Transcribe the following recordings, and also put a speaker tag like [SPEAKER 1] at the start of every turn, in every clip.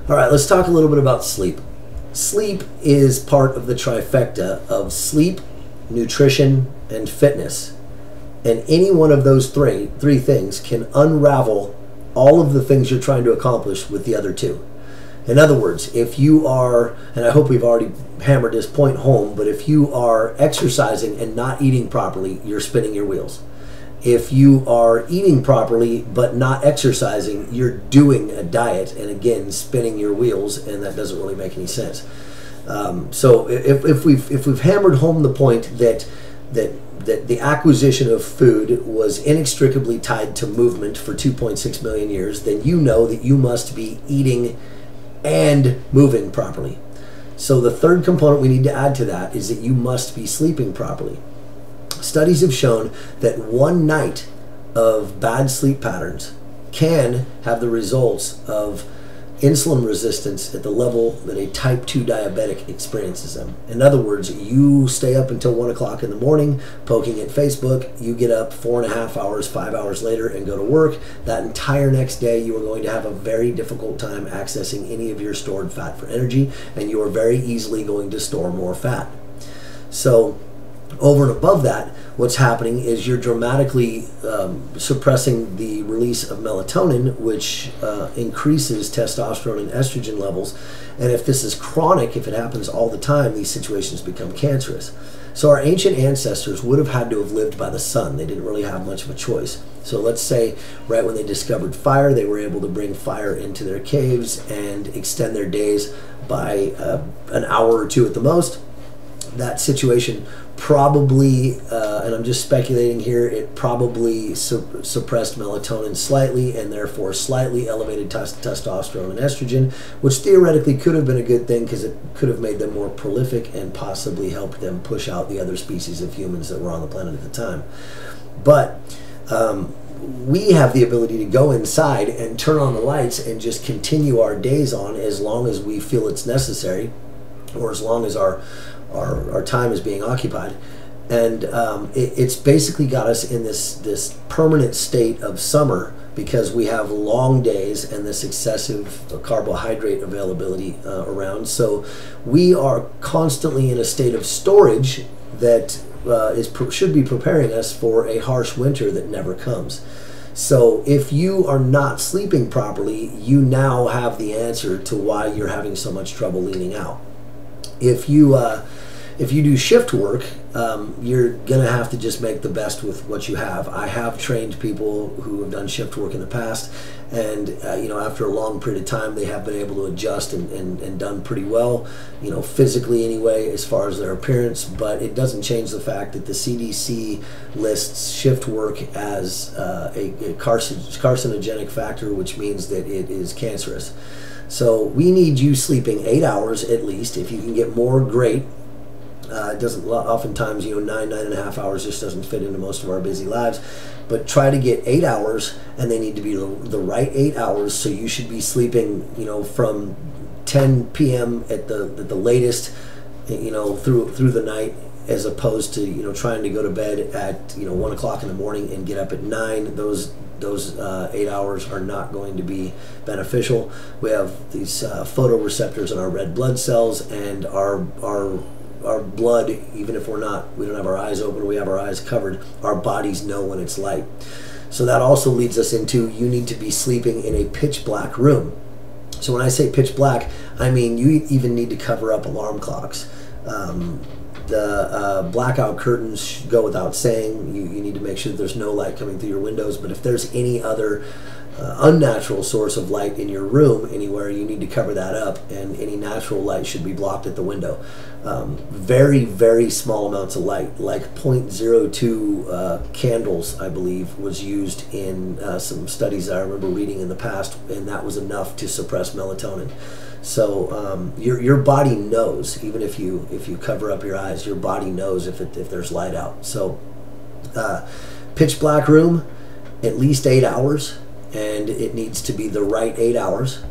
[SPEAKER 1] All right, let's talk a little bit about sleep. Sleep is part of the trifecta of sleep, nutrition, and fitness. And any one of those three things can unravel all of the things you're trying to accomplish with the other two. In other words, if you are, and I hope we've already hammered this point home, but if you are exercising and not eating properly, you're spinning your wheels. If you are eating properly but not exercising, you're doing a diet and again spinning your wheels, and that doesn't really make any sense. So if we've hammered home the point that the acquisition of food was inextricably tied to movement for 2.6 million years, then you know that you must be eating and moving properly. So the third component we need to add to that is that you must be sleeping properly. Studies have shown that one night of bad sleep patterns can have the results of insulin resistance at the level that a type 2 diabetic experiences them. In other words, you stay up until 1 o'clock in the morning poking at Facebook, you get up 4.5 hours, 5 hours later and go to work. That entire next day you are going to have a very difficult time accessing any of your stored fat for energy, and you are very easily going to store more fat. So over and above that, what's happening is you're dramatically suppressing the release of melatonin, which increases testosterone and estrogen levels. And if this is chronic, if it happens all the time, these situations become cancerous. So our ancient ancestors would have had to have lived by the sun. They didn't really have much of a choice. So let's say right when they discovered fire, they were able to bring fire into their caves and extend their days by an hour or two at the most. That situation probably, and I'm just speculating here, it probably suppressed melatonin slightly and therefore slightly elevated testosterone and estrogen, which theoretically could have been a good thing because it could have made them more prolific and possibly helped them push out the other species of humans that were on the planet at the time. But we have the ability to go inside and turn on the lights and just continue our days on as long as we feel it's necessary, or as long as our time is being occupied, and it's basically got us in this permanent state of summer because we have long days and this excessive carbohydrate availability around. So we are constantly in a state of storage that should be preparing us for a harsh winter that never comes. So if you are not sleeping properly, you now have the answer to why you're having so much trouble leaning out. If you do shift work, you're going to have to just make the best with what you have. I have trained people who have done shift work in the past, and after a long period of time, they have been able to adjust and done pretty well, physically anyway, as far as their appearance. But it doesn't change the fact that the CDC lists shift work as a carcinogenic factor, which means that it is cancerous. So we need you sleeping 8 hours at least. If you can get more, great. It doesn't, oftentimes, 9.5 hours just doesn't fit into most of our busy lives. But try to get 8 hours, and they need to be the right 8 hours. So you should be sleeping, from 10 p.m. at the latest, through the night, as opposed to trying to go to bed at 1 o'clock in the morning and get up at 9. Those 8 hours are not going to be beneficial. We have these photoreceptors in our red blood cells, and our blood, even if we don't have our eyes open, we have our eyes covered, our bodies know when it's light. So that also leads us into, you need to be sleeping in a pitch black room. So when I say pitch black, I mean you even need to cover up alarm clocks. The blackout curtains go without saying. You need to make sure that there's no light coming through your windows, but if there's any other unnatural source of light in your room anywhere, you need to cover that up, and any natural light should be blocked at the window. Very, very small amounts of light, like 0.02 candles, I believe, was used in some studies that I remember reading in the past, and that was enough to suppress melatonin. So your body knows, even if you cover up your eyes, your body knows if there's light out. So pitch black room, at least 8 hours, and it needs to be the right 8 hours.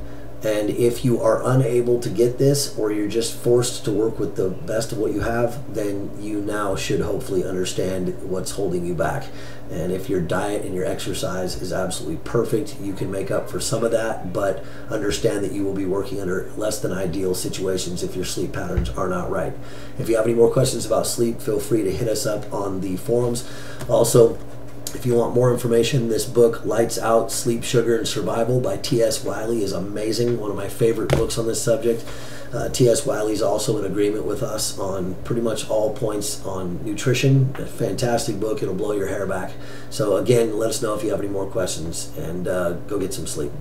[SPEAKER 1] And if you are unable to get this, or you're just forced to work with the best of what you have, then you now should hopefully understand what's holding you back. And if your diet and your exercise is absolutely perfect, you can make up for some of that, but understand that you will be working under less than ideal situations if your sleep patterns are not right. If you have any more questions about sleep, feel free to hit us up on the forums. Also, if you want more information, this book, Lights Out, Sleep, Sugar, and Survival by T.S. Wiley is amazing. One of my favorite books on this subject. T.S. Wiley is also in agreement with us on pretty much all points on nutrition. A fantastic book. It'll blow your hair back. So again, let us know if you have any more questions, and go get some sleep.